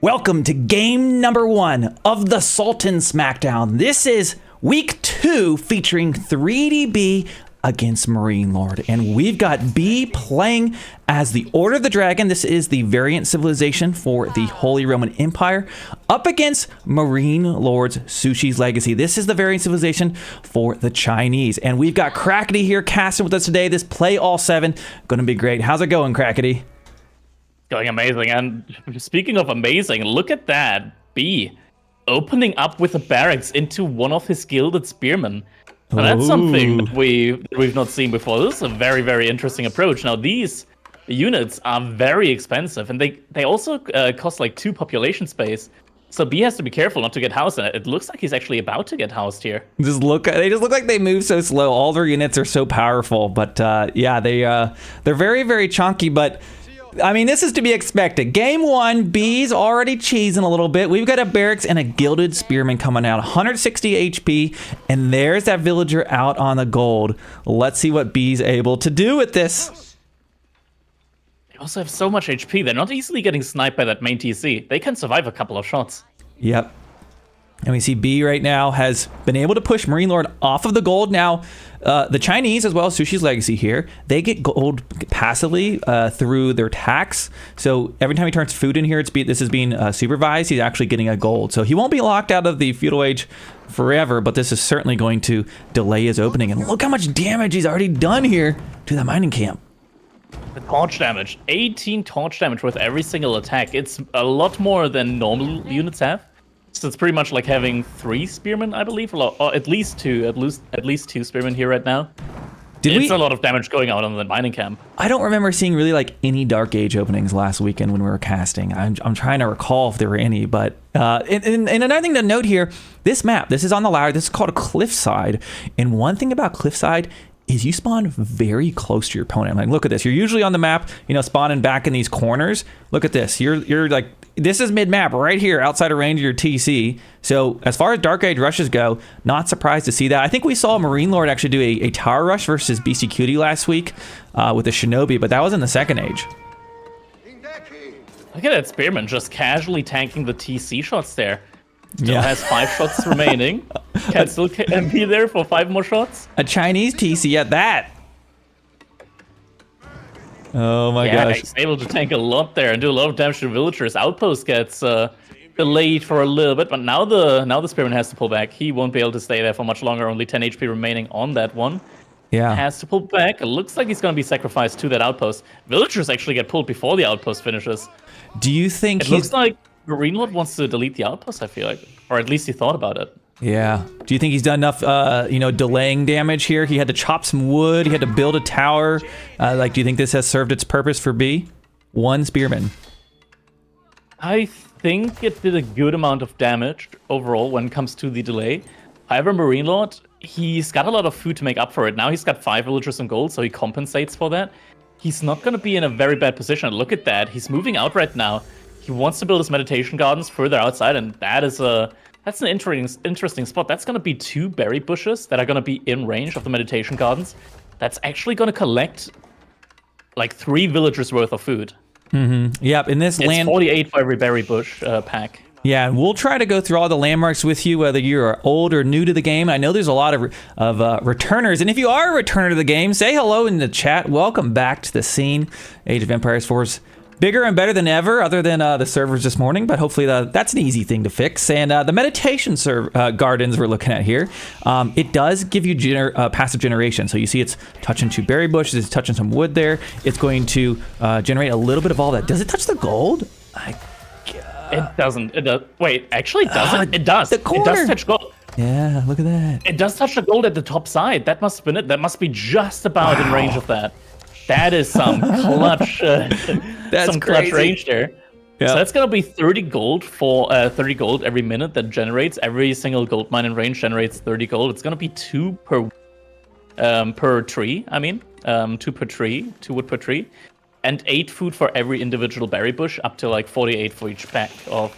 Welcome to game number 1 of the Sultan Smackdown. This is week 2 featuring 3DB against MarineLorD. And we've got B playing as the Order of the Dragon. This is the variant civilization for the Holy Roman Empire up against MarineLorD's Sushi's Legacy. This is the variant civilization for the Chinese. And we've got Crackety here casting with us today. This play all 7 going to be great. How's it going, Crackety? Going amazing. And speaking of amazing, look at that. B opening up with a barracks into one of his gilded spearmen. Now, that's something that we've not seen before. This is a very, very interesting approach. Now, these units are very expensive, and they also cost like 2 population space. So B has to be careful not to get housed. It looks like he's actually about to get housed here. They just look like they move so slow. All their units are so powerful, but yeah, they're very, very chunky. But I mean, this is to be expected. Game 1, B's already cheesing a little bit. We've got a barracks and a gilded spearman coming out, 160 HP, and there's that villager out on the gold. Let's see what B's able to do with this. They also have so much HP. They're not easily getting sniped by that main TC. They can survive a couple of shots. Yep. And we see B right now has been able to push MarineLorD off of the gold. Now, the Chinese, as well as Sushi's Legacy here, they get gold passively through their tax. So every time he turns food in here, this is being supervised. He's actually getting a gold. So he won't be locked out of the feudal age forever, but this is certainly going to delay his opening. And look how much damage he's already done here to the mining camp. The torch damage, 18 torch damage with every single attack. It's a lot more than normal units have. So it's pretty much like having 3 spearmen, I believe, or at least 2 spearmen here right now. It's a lot of damage going out on the mining camp. I don't remember seeing really like any Dark Age openings last weekend when we were casting. I'm trying to recall if there were any, but and another thing to note here, this map, this is on the ladder. This is called a cliffside, and one thing about cliffside is you spawn very close to your opponent. Like, look at this. You're usually on the map, spawning back in these corners. Look at this. You're like, this is mid-map right here outside of range of your TC. So as far as Dark Age rushes go, not surprised to see that. I think we saw MarineLorD actually do a tower rush versus BC Cutie last week with a Shinobi, but that was in the second age. Look at that spearman just casually tanking the TC shots there. Still has 5 shots remaining. Can still be there for 5 more shots. A Chinese TC at that. Oh my gosh. He's able to tank a lot there and do a lot of damage to villagers. Outpost gets delayed for a little bit, but now the spearman has to pull back. He won't be able to stay there for much longer. Only 10 HP remaining on that one. Yeah. Has to pull back. It looks like he's going to be sacrificed to that outpost. Villagers actually get pulled before the outpost finishes. Do you think it looks like MarineLorD wants to delete the outpost, I feel like. Or at least he thought about it. Yeah. Do you think he's done enough, delaying damage here? He had to chop some wood. He had to build a tower. Do you think this has served its purpose for B? 1 spearman. I think it did a good amount of damage overall when it comes to the delay. However, MarineLorD, he's got a lot of food to make up for it. Now he's got 5 villagers and gold, so he compensates for that. He's not going to be in a very bad position. Look at that. He's moving out right now. He wants to build his meditation gardens further outside, and that's an interesting spot. That's going to be 2 berry bushes that are going to be in range of the meditation gardens. That's actually going to collect like 3 villagers worth of food. Mm-hmm. Yep. In this it's 48 for every berry bush pack. Yeah, and we'll try to go through all the landmarks with you, whether you're old or new to the game. I know there's a lot of returners, and if you are a returner to the game, say hello in the chat. Welcome back to the scene. Age of Empires 4's bigger and better than ever, other than the servers this morning, but hopefully that's an easy thing to fix. And the meditation gardens we're looking at here, it does give you passive generation. So you see it's touching 2 berry bushes, it's touching some wood there. It's going to generate a little bit of all that. Does it touch the gold? It doesn't. It does. Wait, actually, it doesn't. It does. The corner. It does touch gold. Yeah, look at that. It does touch the gold at the top side. That must have been it. That must be just about in range of that. That is some clutch. That's some crazy. Clutch range there. Yep. So that's gonna be 30 gold for 30 gold every minute that generates. Every single gold mine in range generates 30 gold. It's gonna be 2 per tree. I mean, 2 per tree, 2 wood per tree, and 8 food for every individual berry bush, up to like 48 for each pack of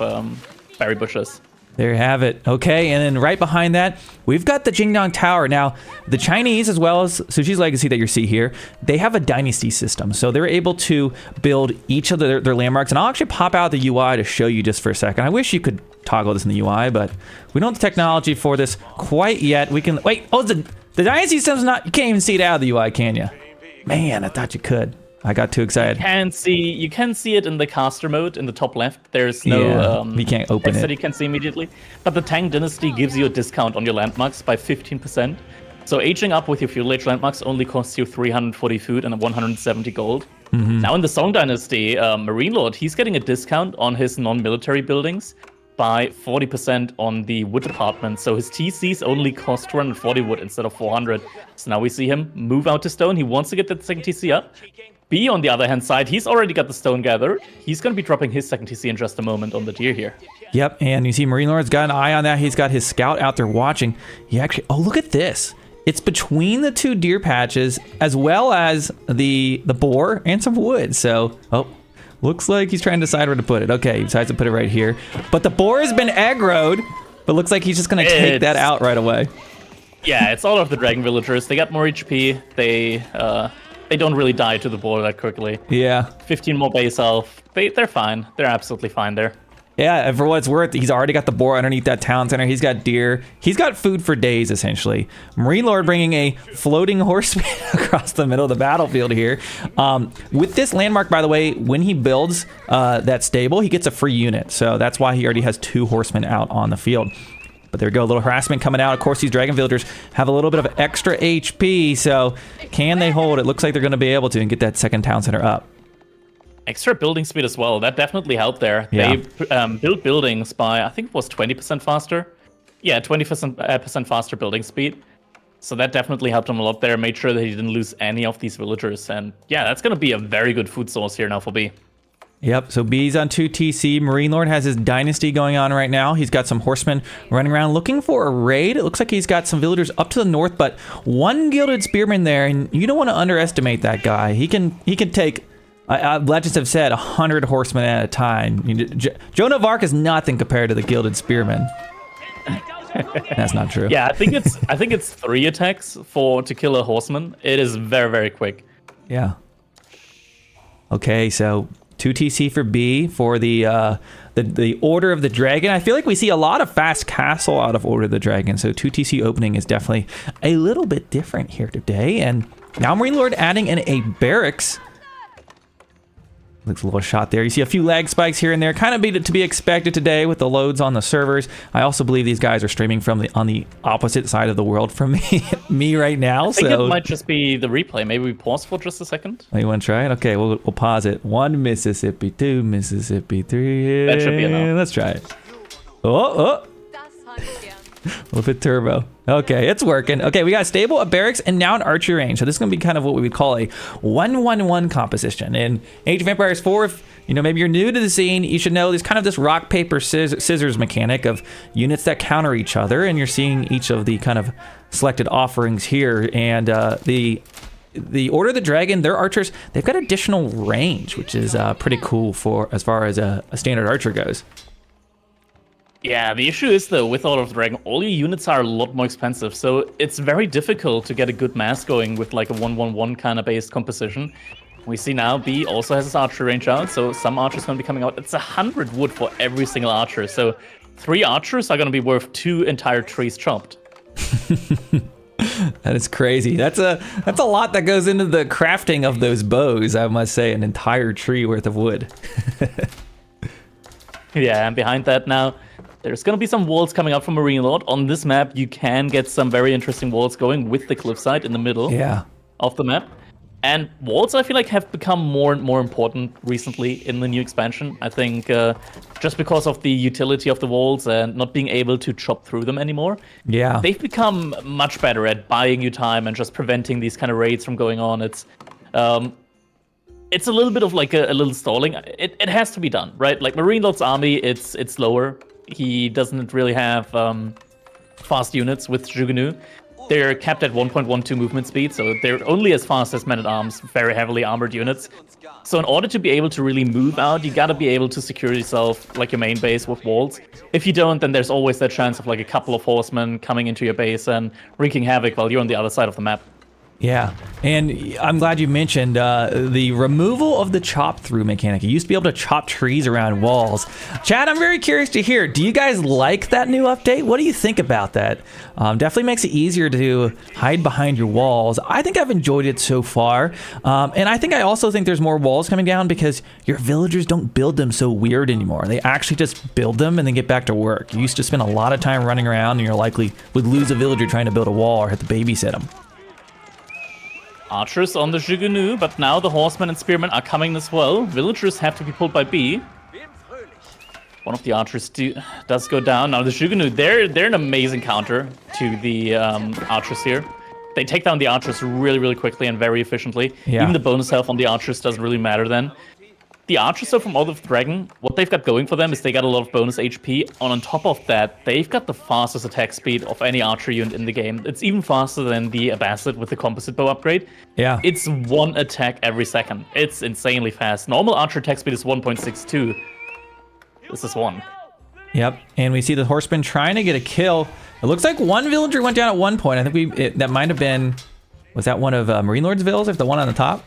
berry bushes. There you have it. Okay, and then right behind that, we've got the Jingdong Tower. Now, the Chinese, as well as Sushi's Legacy that you see here, they have a dynasty system. So they're able to build each of their landmarks. And I'll actually pop out the UI to show you just for a second. I wish you could toggle this in the UI, but we don't have the technology for this quite yet. We can, wait, oh, the dynasty system's not, you can't even see it out of the UI, can you? Man, I thought you could. I got too excited. You can see it in the caster mode in the top left. There's no you can't open text it that you can see immediately. But the Tang Dynasty gives you a discount on your landmarks by 15%. So aging up with your feudal age landmarks only costs you 340 food and 170 gold. Now in the Song Dynasty, MarineLorD, he's getting a discount on his non-military buildings by 40% on the wood department. So his TCs only cost 240 wood instead of 400. So now we see him move out to stone. He wants to get that second TC up. B, on the other hand side, he's already got the stone gathered. He's going to be dropping his second TC in just a moment on the deer here. Yep, and you see MarineLorD's got an eye on that. He's got his scout out there watching. He actually, oh, look at this. It's between the two deer patches, as well as the boar and some wood. So, oh, looks like he's trying to decide where to put it. Okay, he decides to put it right here. But the boar has been aggroed, but looks like he's just going to take that out right away. Yeah, it's all of the dragon villagers. They got more HP. They don't really die to the boar that quickly. Yeah. 15 more base health. They're fine. They're absolutely fine there. Yeah, and for what it's worth, he's already got the boar underneath that town center. He's got deer. He's got food for days, essentially. MarineLorD bringing a floating horseman across the middle of the battlefield here. With this landmark, by the way, when he builds that stable, he gets a free unit. So that's why he already has 2 horsemen out on the field. But there we go, a little harassment coming out. Of course, these dragon villagers have a little bit of extra HP, so can they hold? It looks like they're going to be able to and get that second town center up. Extra building speed as well. That definitely helped there. Yeah. They built buildings by, I think it was 20% faster. Yeah, 20% faster building speed. So that definitely helped him a lot there. Made sure that he didn't lose any of these villagers. And yeah, that's going to be a very good food source here now for B. Yep, so B's on 2 TC. MarineLorD has his dynasty going on right now. He's got some horsemen running around looking for a raid. It looks like he's got some villagers up to the north, but 1 gilded spearman there, and you don't want to underestimate that guy. He can take, legends have said, 100 horsemen at a time. Joan of Arc is nothing compared to the gilded spearman. That's not true. Yeah, I think it's 3 attacks to kill a horseman. It is very, very quick. Yeah. Okay, so 2 TC for B for the Order of the Dragon. I feel like we see a lot of fast castle out of Order of the Dragon, so 2 TC opening is definitely a little bit different here today. And now MarineLorD adding in a barracks. Looks a little shot there. You see a few lag spikes here and there, kind of to be expected today with the loads on the servers. I also believe these guys are streaming on the opposite side of the world from me right now. I think it might just be the replay. Maybe we pause for just a second. Oh, you want to try it? Okay, we'll pause it. 1 Mississippi, 2 Mississippi, 3. That should be enough. Let's try it. Oh. A little bit turbo. Okay, it's working. Okay, we got a stable, a barracks, and now an archery range. So this is going to be kind of what we would call a 1-1-1 composition. In Age of Empires 4, if maybe you're new to the scene, you should know there's kind of this rock, paper, scissors mechanic of units that counter each other, and you're seeing each of the kind of selected offerings here. And the Order of the Dragon, their archers, they've got additional range, which is pretty cool for as far as a standard archer goes. Yeah, the issue is, though, with Order of the Dragon, all your units are a lot more expensive, so it's very difficult to get a good mass going with like a 1-1-1 kind of based composition. We see now B also has his archer range out, so some archers going to be coming out. It's 100 wood for every single archer, so 3 archers are going to be worth 2 entire trees chopped. That is crazy. That's a lot that goes into the crafting of those bows, I must say, an entire tree worth of wood. Yeah, and behind that now, there's going to be some walls coming up from MarineLorD. On this map, you can get some very interesting walls going with the cliffside in the middle of the map. And walls, I feel like, have become more and more important recently in the new expansion. I think just because of the utility of the walls and not being able to chop through them anymore. Yeah. They've become much better at buying you time and just preventing these kind of raids from going on. It's a little bit of like a little stalling. It has to be done, right? Like MarineLorD's army, it's slower. He doesn't really have fast units with Jugunu. they're capped at 1.12 movement speed, so they're only as fast as men-at-arms, very heavily armored units. So in order to be able to really move out, you gotta be able to secure yourself, like your main base with walls. If you don't, then there's always that chance of like a couple of horsemen coming into your base and wreaking havoc while you're on the other side of the map. Yeah, and I'm glad you mentioned the removal of the chop-through mechanic. You used to be able to chop trees around walls. Chad, I'm very curious to hear, do you guys like that new update? What do you think about that? Definitely makes it easier to hide behind your walls. I think I've enjoyed it so far, and I also think there's more walls coming down because your villagers don't build them so weird anymore. They actually just build them and then get back to work. You used to spend a lot of time running around, and you're likely would lose a villager trying to build a wall or have to babysit them. Archers on the Jugunu, but now the horsemen and spearmen are coming as well. Villagers have to be pulled by B. One of the archers does go down. Now the Jugunu, they're an amazing counter to the archers here. They take down the archers really, really quickly and very efficiently. Yeah. Even the bonus health on the archers doesn't really matter then. The archers, though, from Oath of the Dragon, what they've got going for them is they got a lot of bonus HP. On top of that, they've got the fastest attack speed of any archer unit in the game. It's even faster than the Abbasid with the composite bow upgrade. Yeah. It's one attack every second. It's insanely fast. Normal archer attack speed is 1.62. This is 1. Yep, and we see the horseman trying to get a kill. It looks like one villager went down at one point. I think that might have been... Was that one of MarineLorD's villas, or the one on the top?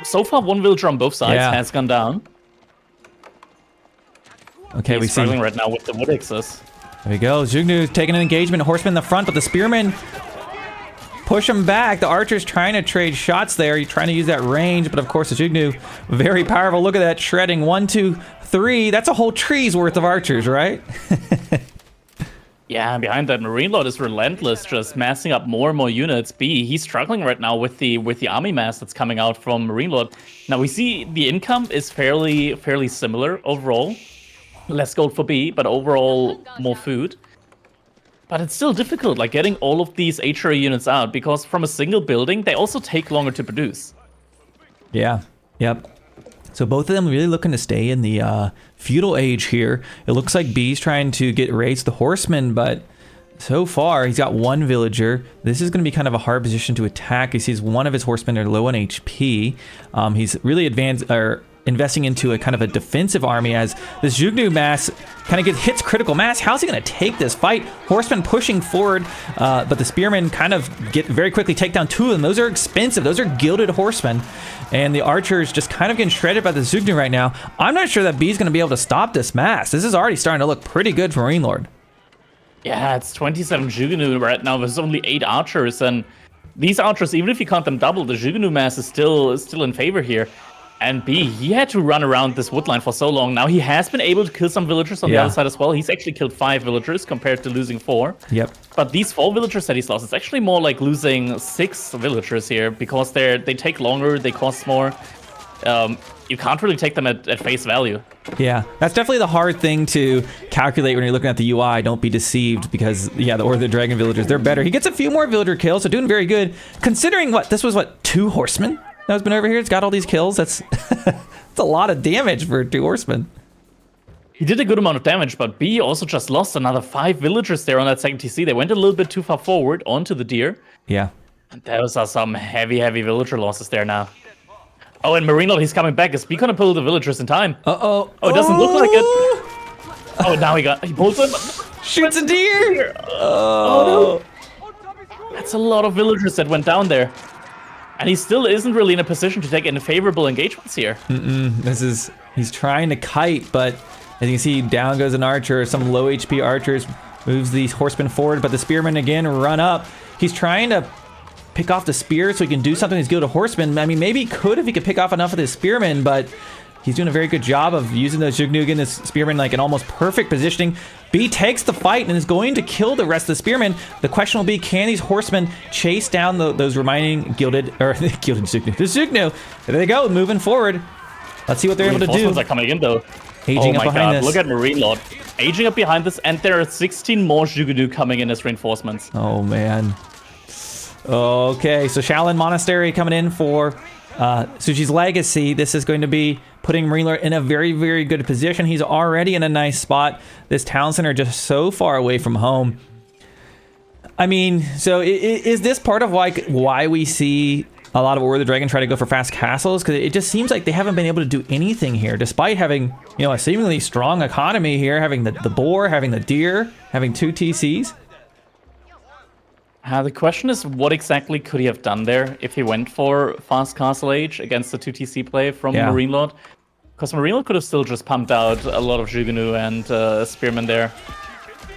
So far, one villager on both sides has gone down. Okay, He's we see. struggling right now with the wood axis. There we go. Zugnu's taking an engagement. Horseman in the front, but the spearmen push him back. The archer's trying to trade shots there. He's trying to use that range, but of course, the Zugnu, very powerful. Look at that shredding. 1, 2, 3. That's a whole tree's worth of archers, right? Yeah, and behind that, MarineLorD is relentless, just massing up more and more units. B, he's struggling right now with the army mass that's coming out from MarineLorD. Now we see the income is fairly similar overall. Less gold for B, but overall more food. But it's still difficult, like getting all of these HRA units out, because from a single building, they also take longer to produce. Yeah. Yep. So both of them really looking to stay in the feudal age here. It looks like B's trying to get raised the horseman, but so far he's got one villager. This is going to be kind of a hard position to attack. He sees one of his horsemen are low on HP. He's really investing into a kind of a defensive army as this Jugnu mass kind of hits critical mass. How's he going to take this fight? Horsemen pushing forward, but the spearmen kind of very quickly take down two of them. Those are expensive. Those are gilded horsemen. And the archers just kind of getting shredded by the Jugnu right now. I'm not sure that B's going to be able to stop this mass. This is already starting to look pretty good for MarineLorD. Yeah, it's 27 Jugnu right now. There's only 8 archers, and these archers, even if you count them double, the Jugnu mass is still in favor here. And B, he had to run around this woodline for so long. Now he has been able to kill some villagers on the other side as well. He's actually killed 5 villagers compared to losing 4. Yep. But these 4 villagers that he's lost, it's actually more like losing 6 villagers here because they take longer, they cost more. You can't really take them at face value. Yeah, that's definitely the hard thing to calculate when you're looking at the UI. Don't be deceived because, yeah, the dragon villagers, they're better. He gets a few more villager kills, so doing very good. Considering this was 2 horsemen that's been over here. It's got all these kills. That's a lot of damage for 2 horsemen. He did a good amount of damage, but B also just lost another 5 villagers there on that second TC. They went a little bit too far forward onto the deer. Yeah. And those are some heavy villager losses there now. Oh, and MarineLorD, he's coming back. Is B gonna pull the villagers in time? Uh-oh. Oh, it doesn't look like it. Oh, now he pulls them. Shoots a deer. Oh, no. That's a lot of villagers that went down there. And he still isn't really in a position to take any favorable engagements here. He's trying to kite, but as you can see, down goes an archer. Some low HP archers moves these horsemen forward, but the spearmen again run up. He's trying to pick off the spear so he can do something with his gilded horsemen. I mean, maybe he could if he could pick off enough of the spearmen, but he's doing a very good job of using those Jugnu again, this spearman like an almost perfect positioning. B takes the fight and is going to kill the rest of the spearmen. The question will be, can these horsemen chase down those remaining gilded Jugnu? The Jugnu. There they go, moving forward. Let's see what they're able to do. Reinforcements are coming in though. Aging up behind this. Look at MarineLorD. Aging up behind this, and there are 16 more Jugnu coming in as reinforcements. Oh man. Okay, so Shaolin Monastery coming in for Suji's Legacy. This is going to be putting MarineLorD in a very, very good position. He's already in a nice spot. This town center just so far away from home. I mean, so is this part of like why we see a lot of War of the Dragon try to go for fast castles? Because it just seems like they haven't been able to do anything here, despite having, you know, a seemingly strong economy here, having the boar, having the deer, having 2 TCs. The question is, what exactly could he have done there if he went for fast castle age against the 2 TC play from MarineLorD? Because MarineLorD could have still just pumped out a lot of Jugunu and Spearmen there.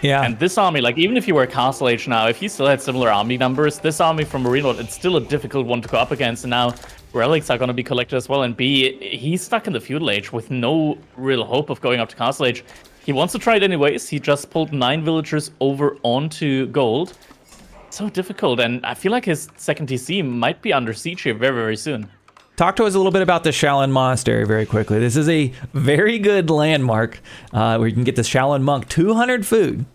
Yeah. And this army, like, even if you were Castle Age now, if you still had similar army numbers, this army from MarineLorD, it's still a difficult one to go up against. And now relics are going to be collected as well. And B, he's stuck in the Feudal Age with no real hope of going up to Castle Age. He wants to try it anyways. He just pulled 9 villagers over onto gold. So difficult. And I feel like his second TC might be under siege here very, very soon. Talk to us a little bit about the Shaolin Monastery very quickly. This is a very good landmark where you can get the Shaolin Monk 200 food.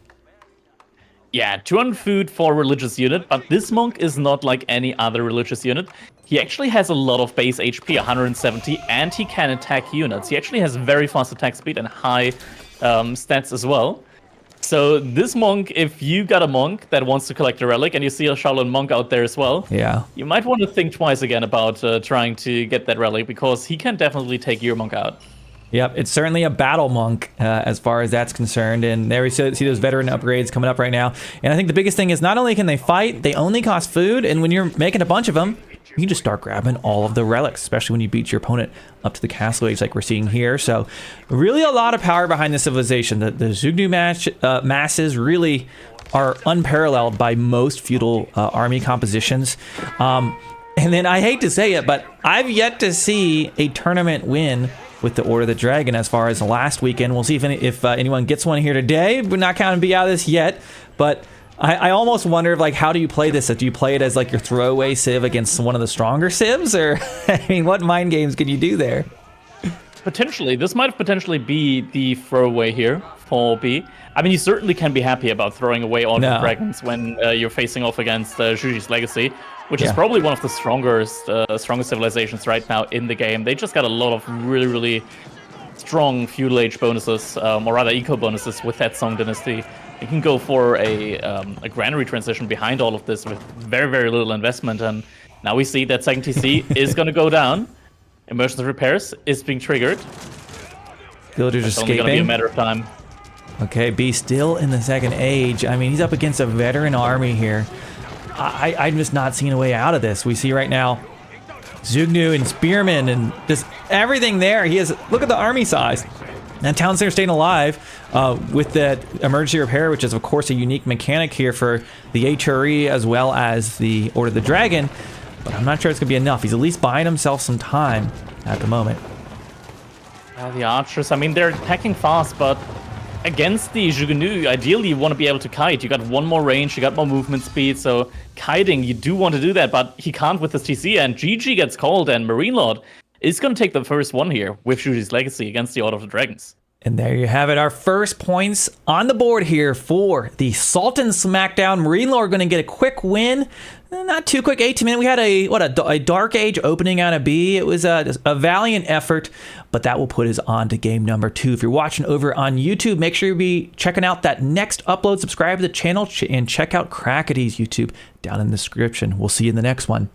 Yeah, 200 food for a religious unit, but this monk is not like any other religious unit. He actually has a lot of base HP, 170, and he can attack units. He actually has very fast attack speed and high stats as well. So this monk, if you got a monk that wants to collect a relic and you see a Shaolin monk out there as well, you might want to think twice again about trying to get that relic, because he can definitely take your monk out. Yep, it's certainly a battle monk as far as that's concerned. And there we see those veteran upgrades coming up right now. And I think the biggest thing is not only can they fight, they only cost food. And when you're making a bunch of them, you can just start grabbing all of the relics, especially when you beat your opponent up to the castle age like we're seeing here. So really a lot of power behind this civilization. The Zugnu masses really are unparalleled by most feudal army compositions. And then I hate to say it, but I've yet to see a tournament win with the Order of the Dragon as far as the last weekend. We'll see if anyone gets one here today. We're not counting B out of this yet, but I almost wonder if, like, how do you play this? Do you play it as like your throwaway civ against one of the stronger civs, or I mean, what mind games can you do there? Potentially, this might potentially be the throwaway here for B. I mean, you certainly can be happy about throwing away all the dragons when you're facing off against Zhuji's Legacy, which is probably one of the strongest civilizations right now in the game. They just got a lot of really, really strong feudal age bonuses, or rather eco bonuses with that Song Dynasty. You can go for a granary transition behind all of this with very, very little investment. And now we see that second TC is going to go down. Emergency repairs is being triggered. Villagers it's escaping. Only going to be a matter of time. Okay, B still in the second age. I mean, he's up against a veteran army here. I'm just not seeing a way out of this. We see right now Zugnu and Spearmen and just everything there. He has, look at the army size. And Town Center staying alive with that emergency repair, which is of course a unique mechanic here for the HRE as well as the Order of the Dragon. But I'm not sure it's going to be enough. He's at least buying himself some time at the moment. The archers, I mean, they're attacking fast, but against the Jugunu, ideally you want to be able to kite. You got one more range, you got more movement speed, so kiting, you do want to do that, but he can't with his TC, and GG gets called, and MarineLorD is going to take the first one here with Zhuji's Legacy against the Order of the Dragons. And there you have it, our first points on the board here for the Sultan Smackdown. MarineLorD going to get a quick win. Not too quick, 18 minutes. We had a Dark Age opening out of B. It was a valiant effort, but that will put us on to game number 2. If you're watching over on YouTube, make sure you be checking out that next upload. Subscribe to the channel and check out Crackady's YouTube down in the description. We'll see you in the next one.